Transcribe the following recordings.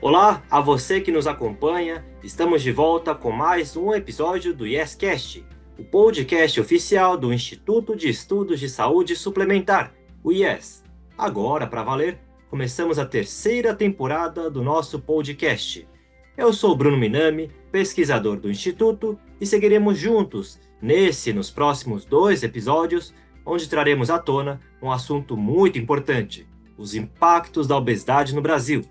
Olá a você que nos acompanha, estamos de volta com mais um episódio do YesCast, o podcast oficial do Instituto de Estudos de Saúde Suplementar, o IES. Agora, para valer, começamos a terceira temporada do nosso podcast. Eu sou Bruno Minami, pesquisador do Instituto, e seguiremos juntos nesse e nos próximos 2 episódios, onde traremos à tona um assunto muito importante: os impactos da obesidade no Brasil.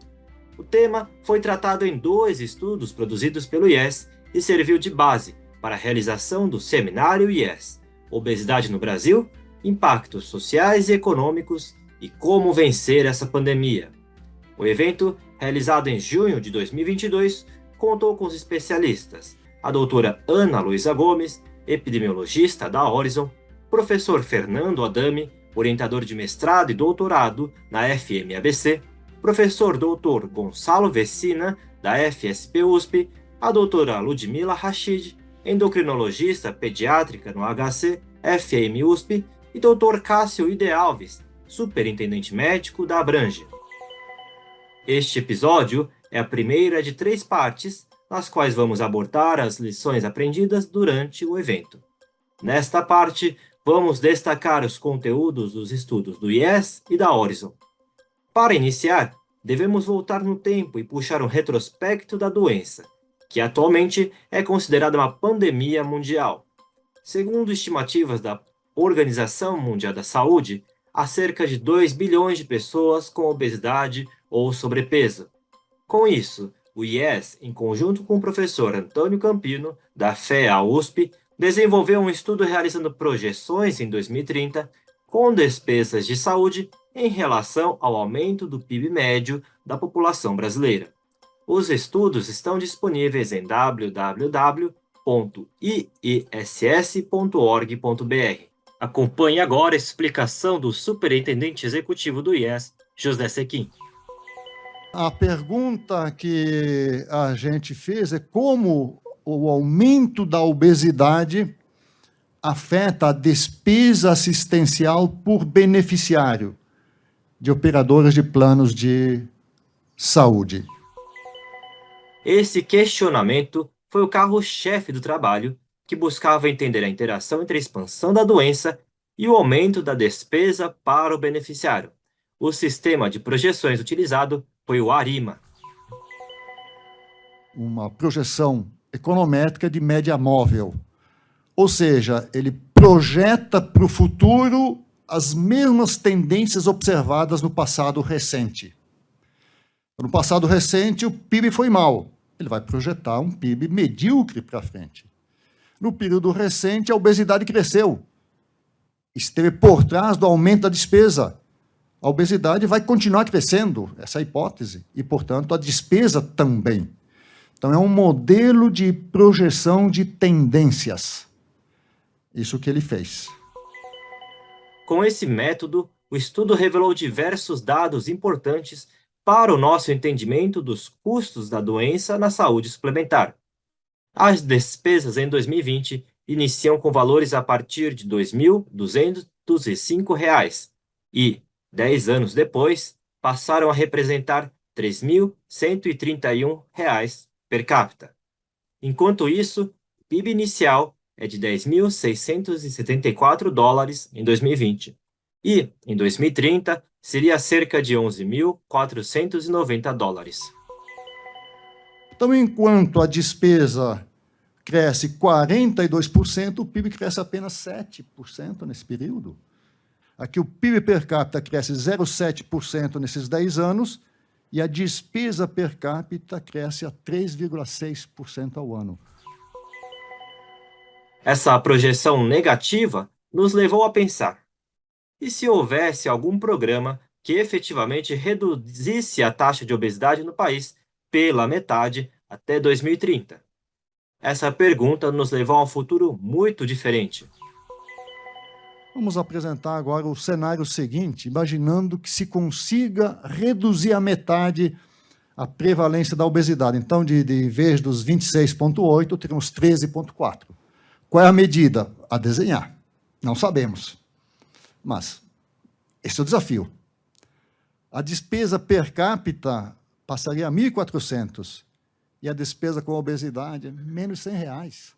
O tema foi tratado em 2 estudos produzidos pelo IES e serviu de base para a realização do seminário IES: Obesidade no Brasil, Impactos Sociais e Econômicos e Como Vencer essa Pandemia. O evento, realizado em junho de 2022, contou com os especialistas: a doutora Ana Luísa Gomes, epidemiologista da Horizon, professor Fernando Adami, orientador de mestrado e doutorado na FMABC, professor Dr. Gonçalo Vecina, da FSP-USP, a doutora Ludmila Rachid, endocrinologista pediátrica no HC, FM-USP, e Dr. Cássio Ide Alves, superintendente médico da Abrange. Este episódio é a primeira de 3 partes, nas quais vamos abordar as lições aprendidas durante o evento. Nesta parte, vamos destacar os conteúdos dos estudos do IES e da Horizon. Para iniciar, devemos voltar no tempo e puxar um retrospecto da doença, que atualmente é considerada uma pandemia mundial. Segundo estimativas da Organização Mundial da Saúde, há cerca de 2 bilhões de pessoas com obesidade ou sobrepeso. Com isso, o IES, em conjunto com o professor Antônio Campino, da FEA-USP, desenvolveu um estudo realizando projeções em 2030 com despesas de saúde em relação ao aumento do PIB médio da população brasileira. Os estudos estão disponíveis em www.iess.org.br. Acompanhe agora a explicação do superintendente executivo do IES, José Sequim. A pergunta que a gente fez é como o aumento da obesidade afeta a despesa assistencial por beneficiário de operadoras de planos de saúde. Esse questionamento foi o carro-chefe do trabalho, que buscava entender a interação entre a expansão da doença e o aumento da despesa para o beneficiário. O sistema de projeções utilizado foi o ARIMA. Uma projeção econométrica de média móvel. Ou seja, ele projeta para o futuro as mesmas tendências observadas no passado recente. No passado recente, o PIB foi mal. Ele vai projetar um PIB medíocre para frente. No período recente, a obesidade cresceu. Esteve por trás do aumento da despesa. A obesidade vai continuar crescendo, essa é a hipótese, e, portanto, a despesa também. Então, é um modelo de projeção de tendências. Isso que ele fez. Com esse método, o estudo revelou diversos dados importantes para o nosso entendimento dos custos da doença na saúde suplementar. As despesas em 2020 iniciam com valores a partir de R$ 2.205 e, 10 anos depois, passaram a representar R$ 3.131 per capita. Enquanto isso, o PIB inicial é de $10.674 em 2020 e, em 2030, seria cerca de $11.490. Então, enquanto a despesa cresce 42%, o PIB cresce apenas 7% nesse período. Aqui o PIB per capita cresce 0,7% nesses 10 anos e a despesa per capita cresce a 3,6% ao ano. Essa projeção negativa nos levou a pensar: e se houvesse algum programa que efetivamente reduzisse a taxa de obesidade no país pela metade até 2030? Essa pergunta nos levou a um futuro muito diferente. Vamos apresentar agora o cenário seguinte, imaginando que se consiga reduzir a metade a prevalência da obesidade. Então, de vez dos 26,8, teremos 13,4. Qual é a medida? A desenhar. Não sabemos. Mas esse é o desafio. A despesa per capita passaria a 1.400. E a despesa com obesidade, menos R$100.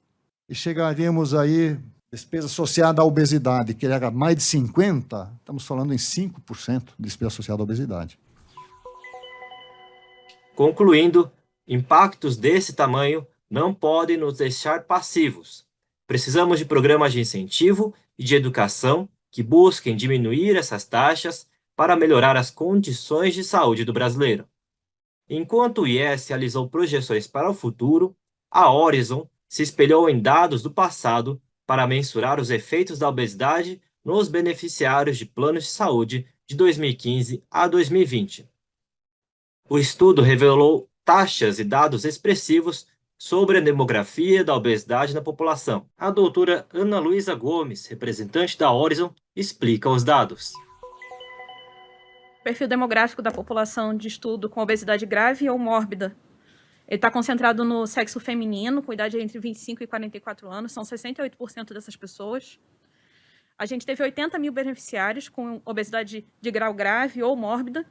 E chegaríamos aí, despesa associada à obesidade, que era mais de 50%, estamos falando em 5% de despesa associada à obesidade. Concluindo, impactos desse tamanho não podem nos deixar passivos. Precisamos de programas de incentivo e de educação que busquem diminuir essas taxas para melhorar as condições de saúde do brasileiro. Enquanto o IES realizou projeções para o futuro, a Horizon se espelhou em dados do passado para mensurar os efeitos da obesidade nos beneficiários de planos de saúde de 2015 a 2020. O estudo revelou taxas e dados expressivos sobre a demografia da obesidade na população. A doutora Ana Luísa Gomes, representante da Horizon, explica os dados. O perfil demográfico da população de estudo com obesidade grave ou mórbida. Ele está concentrado no sexo feminino, com idade entre 25 e 44 anos, são 68% dessas pessoas. A gente teve 80 mil beneficiários com obesidade de grau grave ou mórbida.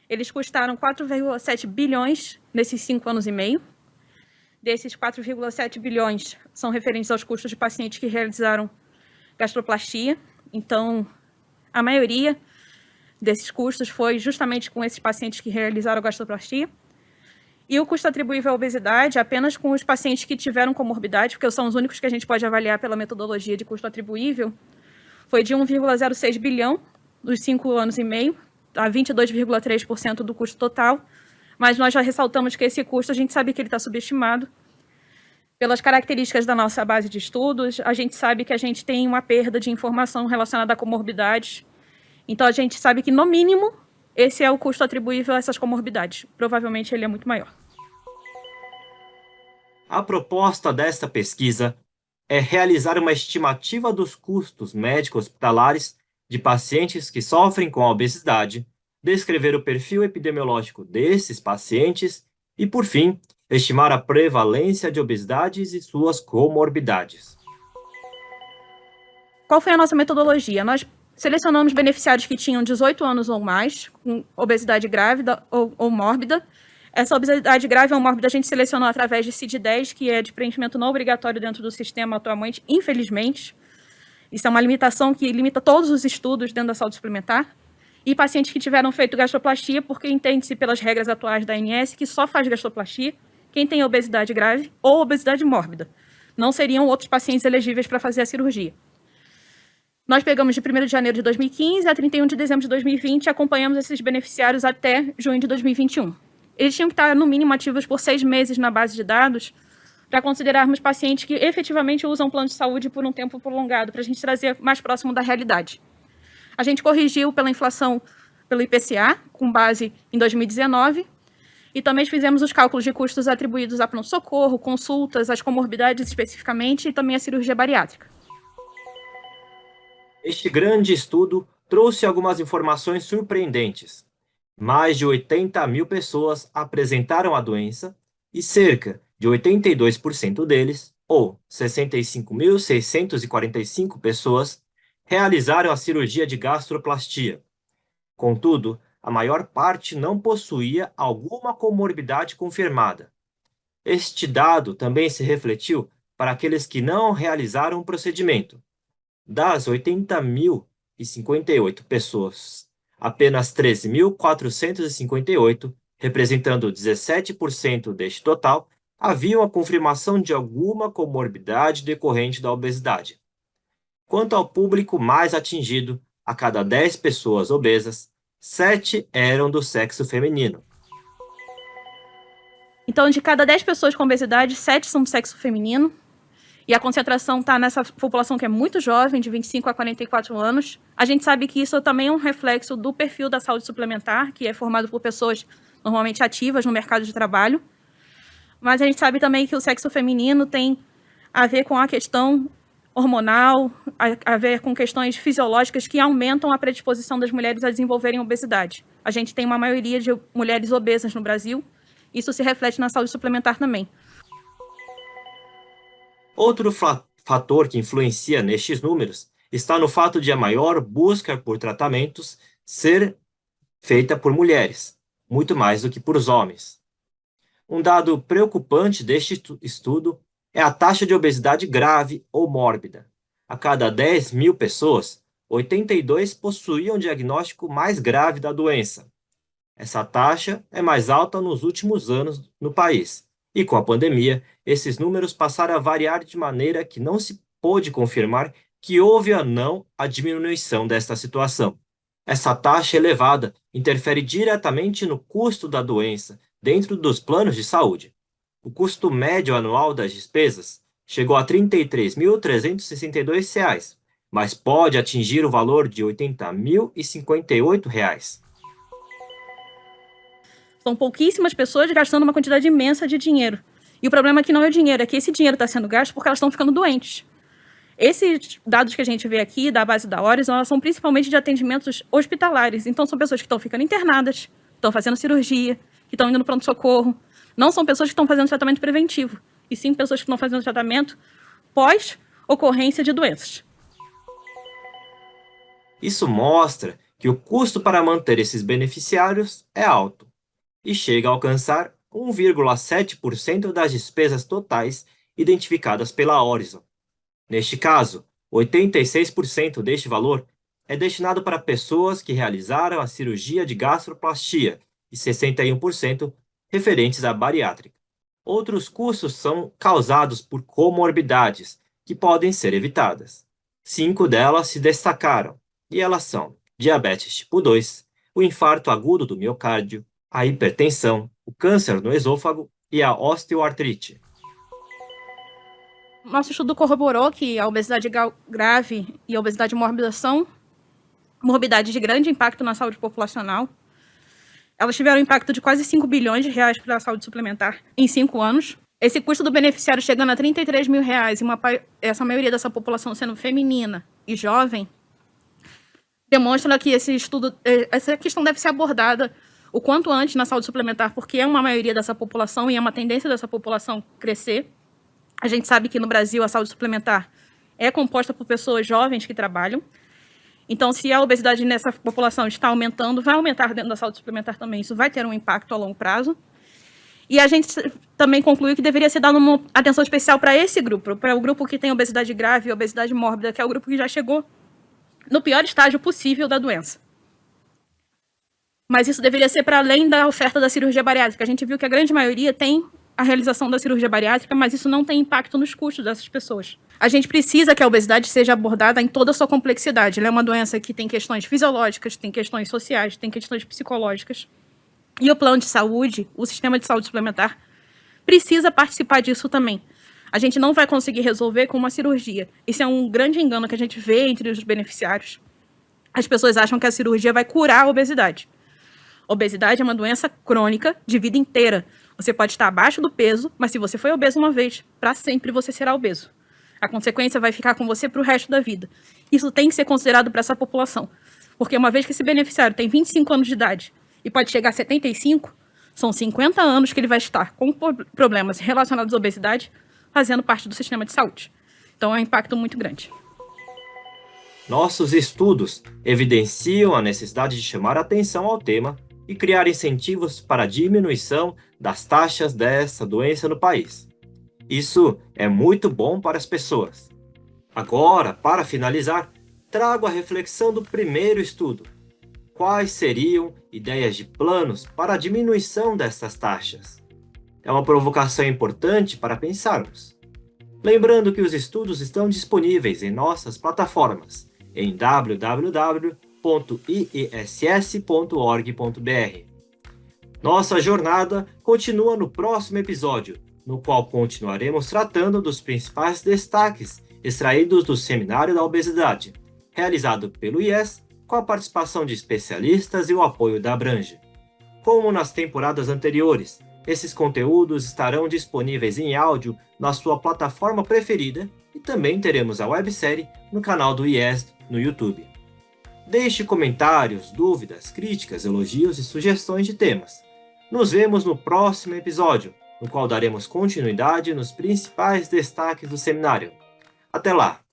Eles custaram 4,7 bilhões nesses 5 anos e meio. Desses 4,7 bilhões são referentes aos custos de pacientes que realizaram gastroplastia. Então, a maioria desses custos foi justamente com esses pacientes que realizaram gastroplastia. E o custo atribuível à obesidade apenas com os pacientes que tiveram comorbidade, porque são os únicos que a gente pode avaliar pela metodologia de custo atribuível, foi de 1,06 bilhão dos 5 anos e meio, a 22,3% do custo total, mas nós já ressaltamos que esse custo, a gente sabe que ele está subestimado. Pelas características da nossa base de estudos, a gente sabe que a gente tem uma perda de informação relacionada a comorbidades. Então, a gente sabe que, no mínimo, esse é o custo atribuível a essas comorbidades. Provavelmente, ele é muito maior. A proposta desta pesquisa é realizar uma estimativa dos custos médicos hospitalares de pacientes que sofrem com a obesidade, descrever o perfil epidemiológico desses pacientes e, por fim, estimar a prevalência de obesidades e suas comorbidades. Qual foi a nossa metodologia? Nós selecionamos beneficiários que tinham 18 anos ou mais, com obesidade grávida ou mórbida. Essa obesidade grave ou mórbida a gente selecionou através de CID-10, que é de preenchimento não obrigatório dentro do sistema atualmente, infelizmente. Isso é uma limitação que limita todos os estudos dentro da saúde suplementar. E pacientes que tiveram feito gastroplastia, porque entende-se pelas regras atuais da ANS que só faz gastroplastia quem tem obesidade grave ou obesidade mórbida. Não seriam outros pacientes elegíveis para fazer a cirurgia. Nós pegamos de 1º de janeiro de 2015 a 31 de dezembro de 2020 e acompanhamos esses beneficiários até junho de 2021. Eles tinham que estar, no mínimo, ativos por 6 meses na base de dados para considerarmos pacientes que efetivamente usam plano de saúde por um tempo prolongado, para a gente trazer mais próximo da realidade. A gente corrigiu pela inflação, pelo IPCA, com base em 2019, e também fizemos os cálculos de custos atribuídos a pronto-socorro, consultas, as comorbidades especificamente, e também a cirurgia bariátrica. Este grande estudo trouxe algumas informações surpreendentes. Mais de 80 mil pessoas apresentaram a doença e cerca de 82% deles, ou 65.645 pessoas, realizaram a cirurgia de gastroplastia. Contudo, a maior parte não possuía alguma comorbidade confirmada. Este dado também se refletiu para aqueles que não realizaram o procedimento. Das 80.058 pessoas, apenas 13.458, representando 17% deste total, haviam a confirmação de alguma comorbidade decorrente da obesidade. Quanto ao público mais atingido, a cada 10 pessoas obesas, 7 eram do sexo feminino. Então, de cada 10 pessoas com obesidade, 7 são do sexo feminino. E a concentração está nessa população que é muito jovem, de 25 a 44 anos. A gente sabe que isso também é um reflexo do perfil da saúde suplementar, que é formado por pessoas normalmente ativas no mercado de trabalho. Mas a gente sabe também que o sexo feminino tem a ver com a questão hormonal, a ver com questões fisiológicas que aumentam a predisposição das mulheres a desenvolverem obesidade. A gente tem uma maioria de mulheres obesas no Brasil. Isso se reflete na saúde suplementar também. Outro fator que influencia nestes números está no fato de a maior busca por tratamentos ser feita por mulheres. muito mais do que por os homens. Um dado preocupante deste estudo é a taxa de obesidade grave ou mórbida. A cada 10.000 pessoas, 82 possuíam o diagnóstico mais grave da doença. Essa taxa é mais alta nos últimos anos no país, e com a pandemia, esses números passaram a variar de maneira que não se pôde confirmar que houve ou não a diminuição desta situação. Essa taxa elevada interfere diretamente no custo da doença dentro dos planos de saúde. O custo médio anual das despesas chegou a R$ 33.362, mas pode atingir o valor de R$ 80.058. São pouquíssimas pessoas gastando uma quantidade imensa de dinheiro. E o problema aqui não é o dinheiro, é que esse dinheiro está sendo gasto porque elas estão ficando doentes. Esses dados que a gente vê aqui, da base da Horizon, elas são principalmente de atendimentos hospitalares. Então, são pessoas que estão ficando internadas, estão fazendo cirurgia, que estão indo no pronto-socorro. Não são pessoas que estão fazendo tratamento preventivo, e sim pessoas que estão fazendo tratamento pós-ocorrência de doenças. Isso mostra que o custo para manter esses beneficiários é alto e chega a alcançar 1,7% das despesas totais identificadas pela Horizon. Neste caso, 86% deste valor é destinado para pessoas que realizaram a cirurgia de gastroplastia e 61% referentes à bariátrica. Outros custos são causados por comorbidades, que podem ser evitadas. 5 delas se destacaram, e elas são diabetes tipo 2, o infarto agudo do miocárdio, a hipertensão, o câncer no esôfago e a osteoartrite. Nosso estudo corroborou que a obesidade grave e a obesidade mórbida são morbidades de grande impacto na saúde populacional. Elas tiveram um impacto de quase 5 bilhões de reais para a saúde suplementar em 5 anos. Esse custo do beneficiário chegando a 33 mil reais, e essa maioria dessa população sendo feminina e jovem, demonstra que essa questão deve ser abordada o quanto antes na saúde suplementar, porque é uma maioria dessa população e é uma tendência dessa população crescer. A gente sabe que no Brasil a saúde suplementar é composta por pessoas jovens que trabalham. Então, se a obesidade nessa população está aumentando, vai aumentar dentro da saúde suplementar também. Isso vai ter um impacto a longo prazo. E a gente também concluiu que deveria ser dada uma atenção especial para esse grupo, para o grupo que tem obesidade grave e obesidade mórbida, que é o grupo que já chegou no pior estágio possível da doença. Mas isso deveria ser para além da oferta da cirurgia bariátrica. A gente viu que a grande maioria tem a realização da cirurgia bariátrica, mas isso não tem impacto nos custos dessas pessoas. A gente precisa que a obesidade seja abordada em toda a sua complexidade. Ela é uma doença que tem questões fisiológicas, tem questões sociais, tem questões psicológicas. E o plano de saúde, o sistema de saúde suplementar, precisa participar disso também. A gente não vai conseguir resolver com uma cirurgia. Isso é um grande engano que a gente vê entre os beneficiários. As pessoas acham que a cirurgia vai curar a obesidade. Obesidade é uma doença crônica de vida inteira. Você pode estar abaixo do peso, mas se você foi obeso uma vez, para sempre você será obeso. A consequência vai ficar com você para o resto da vida. Isso tem que ser considerado para essa população. Porque uma vez que esse beneficiário tem 25 anos de idade e pode chegar a 75, são 50 anos que ele vai estar com problemas relacionados à obesidade, fazendo parte do sistema de saúde. Então é um impacto muito grande. Nossos estudos evidenciam a necessidade de chamar atenção ao tema e criar incentivos para a diminuição das taxas dessa doença no país. Isso é muito bom para as pessoas. Agora, para finalizar, trago a reflexão do primeiro estudo. Quais seriam ideias de planos para a diminuição dessas taxas? É uma provocação importante para pensarmos. Lembrando que os estudos estão disponíveis em nossas plataformas, em www.iess.org.br. Nossa jornada continua no próximo episódio, no qual continuaremos tratando dos principais destaques extraídos do Seminário da Obesidade, realizado pelo IES, com a participação de especialistas e o apoio da Abrange. Como nas temporadas anteriores, esses conteúdos estarão disponíveis em áudio na sua plataforma preferida e também teremos a websérie no canal do IES no YouTube. Deixe comentários, dúvidas, críticas, elogios e sugestões de temas. Nos vemos no próximo episódio, no qual daremos continuidade nos principais destaques do seminário. Até lá!